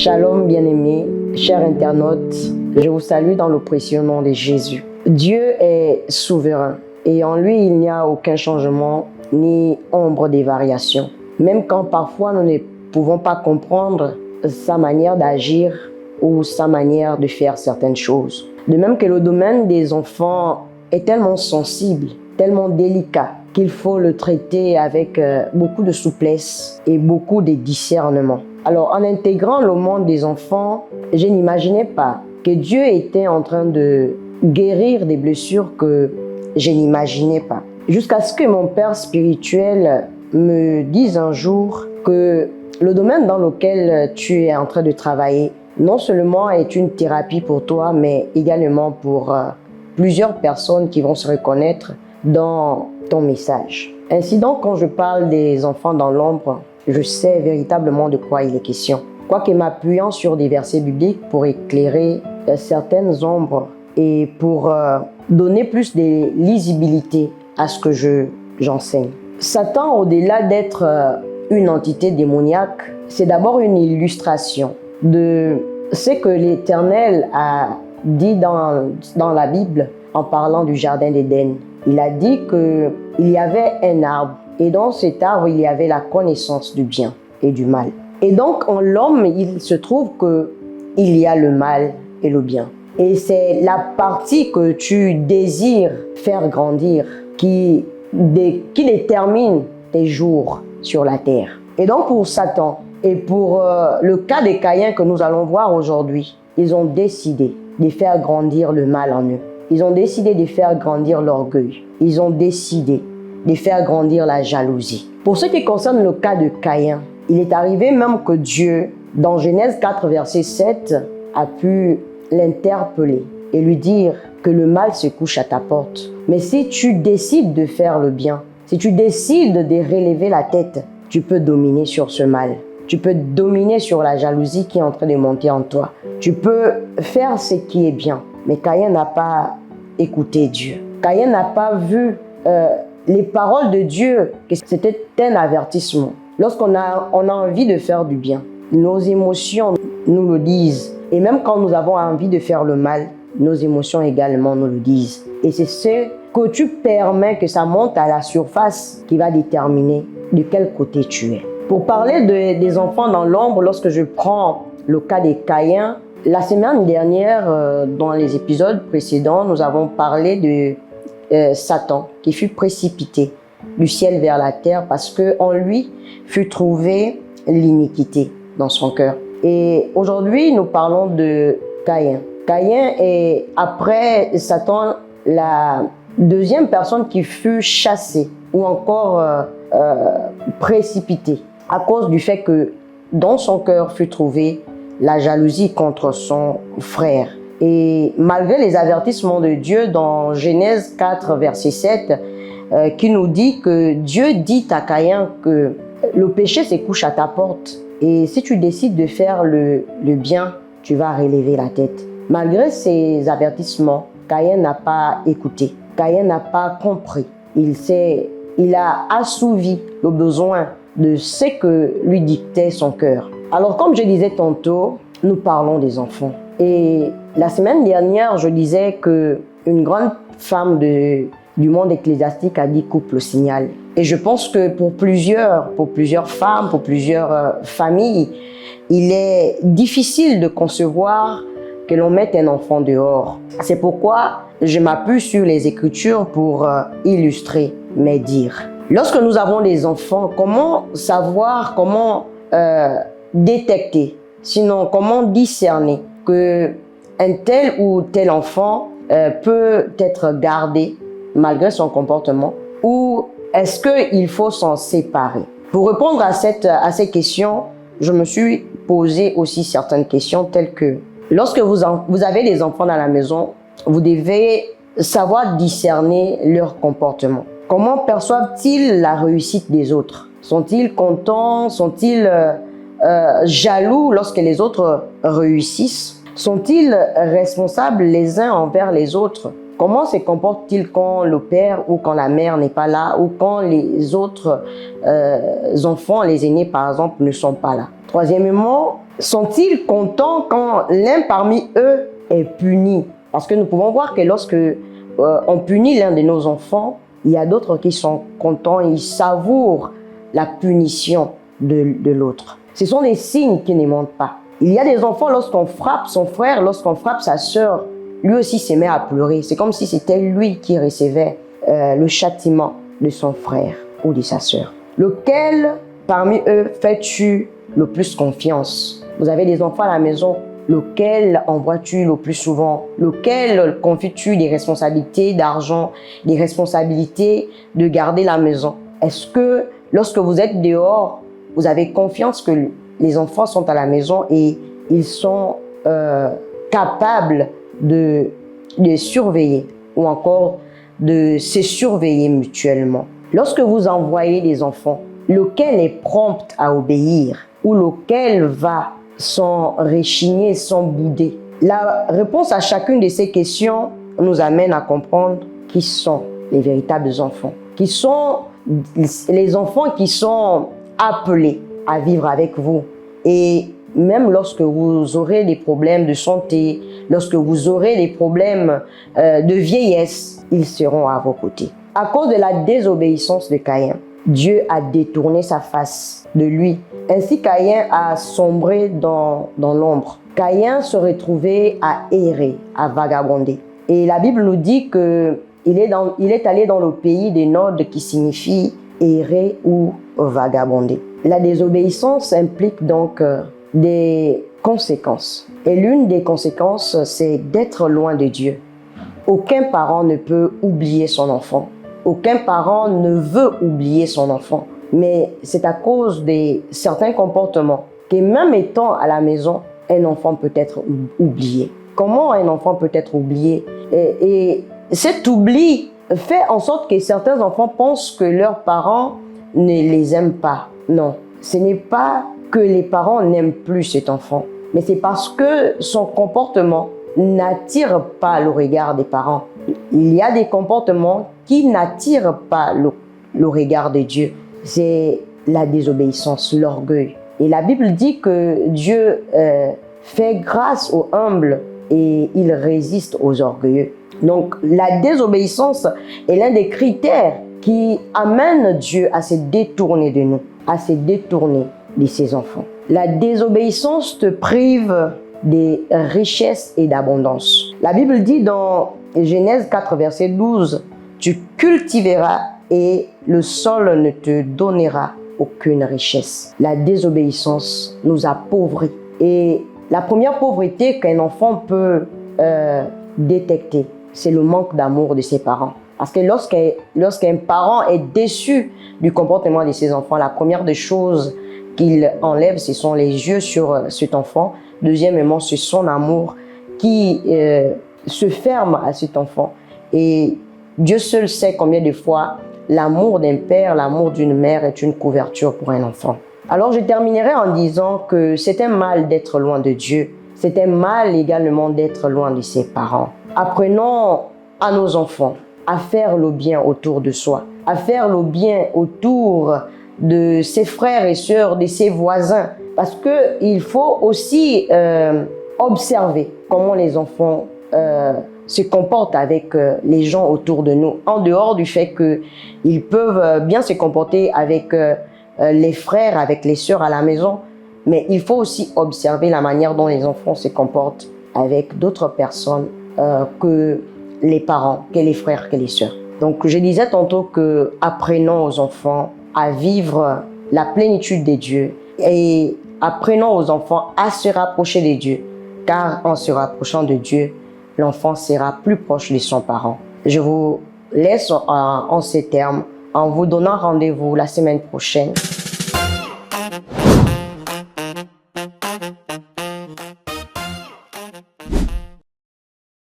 Shalom bien-aimés, chers internautes, je vous salue dans le précieux nom de Jésus. Dieu est souverain et en lui il n'y a aucun changement ni ombre de variation. Même quand parfois nous ne pouvons pas comprendre sa manière d'agir ou sa manière de faire certaines choses. De même que le domaine des enfants est tellement sensible, tellement délicat, qu'il faut le traiter avec beaucoup de souplesse et beaucoup de discernement. Alors, en intégrant le monde des enfants, je n'imaginais pas que Dieu était en train de guérir des blessures que je n'imaginais pas. Jusqu'à ce que mon père spirituel me dise un jour que le domaine dans lequel tu es en train de travailler, non seulement est une thérapie pour toi, mais également pour plusieurs personnes qui vont se reconnaître dans ton message. Ainsi donc, quand je parle des enfants dans l'ombre, je sais véritablement de quoi il est question. Quoique m'appuyant sur des versets bibliques pour éclairer certaines ombres et pour donner plus de lisibilité à ce que j'enseigne. Satan, au-delà d'être une entité démoniaque, c'est d'abord une illustration de ce que l'Éternel a dit dans la Bible en parlant du jardin d'Éden. Il a dit qu'il y avait un arbre et dans cet arbre, il y avait la connaissance du bien et du mal. Et donc, en l'homme, il se trouve qu'il y a le mal et le bien. Et c'est la partie que tu désires faire grandir qui détermine tes jours sur la terre. Et donc, pour Satan et pour le cas des Caïns que nous allons voir aujourd'hui, ils ont décidé de faire grandir le mal en eux. Ils ont décidé de faire grandir l'orgueil. Ils ont décidé de faire grandir la jalousie. Pour ce qui concerne le cas de Caïn, il est arrivé même que Dieu, dans Genèse 4, verset 7, a pu l'interpeller et lui dire que le mal se couche à ta porte. Mais si tu décides de faire le bien, si tu décides de relever la tête, tu peux dominer sur ce mal. Tu peux dominer sur la jalousie qui est en train de monter en toi. Tu peux faire ce qui est bien. Mais Caïn n'a pas écouté Dieu. Caïn n'a pas vu les paroles de Dieu, que c'était un avertissement. Lorsqu'on a envie de faire du bien, nos émotions nous le disent. Et même quand nous avons envie de faire le mal, nos émotions également nous le disent. Et c'est ce que tu permets que ça monte à la surface qui va déterminer de quel côté tu es. Pour parler des enfants dans l'ombre, lorsque je prends le cas des Caïns, la semaine dernière, dans les épisodes précédents, nous avons parlé de Satan qui fut précipité du ciel vers la terre parce qu'en lui fut trouvée l'iniquité dans son cœur. Et aujourd'hui, nous parlons de Caïn. Caïn est, après Satan, la deuxième personne qui fut chassée ou encore précipitée à cause du fait que dans son cœur fut trouvée la jalousie contre son frère. Et malgré les avertissements de Dieu dans Genèse 4, verset 7, qui nous dit que Dieu dit à Caïn que le péché se couche à ta porte. Et si tu décides de faire le bien, tu vas relever la tête. Malgré ces avertissements, Caïn n'a pas écouté. Caïn n'a pas compris. Il a assouvi le besoin de ce que lui dictait son cœur. Alors, comme je disais tantôt, nous parlons des enfants. Et la semaine dernière, je disais qu'une grande femme du monde ecclésiastique a dit « couple au signal ». Et je pense que pour plusieurs femmes, pour plusieurs familles, il est difficile de concevoir que l'on mette un enfant dehors. C'est pourquoi je m'appuie sur les Écritures pour illustrer mes dires. Lorsque nous avons des enfants, comment savoir, comment détecter, sinon comment discerner qu'un tel ou tel enfant peut être gardé malgré son comportement ou est-ce qu'il faut s'en séparer? Pour répondre à ces questions, je me suis posé aussi certaines questions telles que lorsque vous avez des enfants dans la maison, vous devez savoir discerner leur comportement. Comment perçoivent-ils la réussite des autres? Sont-ils contents? Sont-ils jaloux lorsque les autres réussissent? Sont-ils responsables les uns envers les autres? Comment se comportent-ils quand le père ou quand la mère n'est pas là ou quand les autres enfants, les aînés par exemple, ne sont pas là? Troisièmement, sont-ils contents quand l'un parmi eux est puni? Parce que nous pouvons voir que lorsque on punit l'un de nos enfants, il y a d'autres qui sont contents, ils savourent la punition de l'autre. Ce sont des signes qui ne mentent pas. Il y a des enfants, lorsqu'on frappe son frère, lorsqu'on frappe sa sœur, lui aussi se met à pleurer. C'est comme si c'était lui qui recevait le châtiment de son frère ou de sa sœur. Lequel parmi eux fais-tu le plus confiance? Vous avez des enfants à la maison, lequel envoies-tu le plus souvent? Lequel confies-tu des responsabilités d'argent, des responsabilités de garder la maison? Est-ce que lorsque vous êtes dehors, vous avez confiance que les enfants sont à la maison et ils sont capables de surveiller ou encore de se surveiller mutuellement? Lorsque vous envoyez des enfants, lequel est prompt à obéir ou lequel va sans rechigner, sans bouder? La réponse à chacune de ces questions nous amène à comprendre qui sont les véritables enfants, qui sont les enfants qui sont appelés à vivre avec vous. Et même lorsque vous aurez des problèmes de santé, lorsque vous aurez des problèmes de vieillesse, ils seront à vos côtés. À cause de la désobéissance de Caïn, Dieu a détourné sa face de lui. Ainsi, Caïn a sombré dans l'ombre. Caïn se retrouvait à errer, à vagabonder. Et la Bible nous dit qu'il est allé dans le pays des Nodes qui signifie errer ou vagabonder. La désobéissance implique donc des conséquences. Et l'une des conséquences, c'est d'être loin de Dieu. Aucun parent ne peut oublier son enfant. Aucun parent ne veut oublier son enfant. Mais c'est à cause de certains comportements que même étant à la maison, un enfant peut être oublié. Comment un enfant peut être oublié? Et cet oubli fait en sorte que certains enfants pensent que leurs parents ne les aiment pas. Non, ce n'est pas que les parents n'aiment plus cet enfant, mais c'est parce que son comportement n'attire pas le regard des parents. Il y a des comportements qui n'attirent pas le regard de Dieu. C'est la désobéissance, l'orgueil. Et la Bible dit que Dieu fait grâce aux humbles et il résiste aux orgueilleux. Donc la désobéissance est l'un des critères qui amène Dieu à se détourner de nous, à se détourner de ses enfants. La désobéissance te prive des richesses et d'abondance. La Bible dit dans Genèse 4, verset 12, « Tu cultiveras et le sol ne te donnera aucune richesse. » La désobéissance nous appauvrit. Et la première pauvreté qu'un enfant peut détecter, c'est le manque d'amour de ses parents. Parce que lorsqu'un parent est déçu du comportement de ses enfants, la première des choses qu'il enlève, ce sont les yeux sur cet enfant. Deuxièmement, c'est son amour qui se ferme à cet enfant. Et Dieu seul sait combien de fois l'amour d'un père, l'amour d'une mère est une couverture pour un enfant. Alors je terminerai en disant que c'est un mal d'être loin de Dieu. C'est un mal également d'être loin de ses parents. Apprenons à nos enfants à faire le bien autour de soi, à faire le bien autour de ses frères et sœurs, de ses voisins. Parce qu'il faut aussi observer comment les enfants se comportent avec les gens autour de nous, en dehors du fait qu'ils peuvent bien se comporter avec les frères, avec les sœurs à la maison, mais il faut aussi observer la manière dont les enfants se comportent avec d'autres personnes que les parents, que les frères, que les sœurs. Donc je disais tantôt que apprenons aux enfants à vivre la plénitude de Dieu et apprenons aux enfants à se rapprocher de Dieu, car en se rapprochant de Dieu, l'enfant sera plus proche de son parent. Je vous laisse en ces termes en vous donnant rendez-vous la semaine prochaine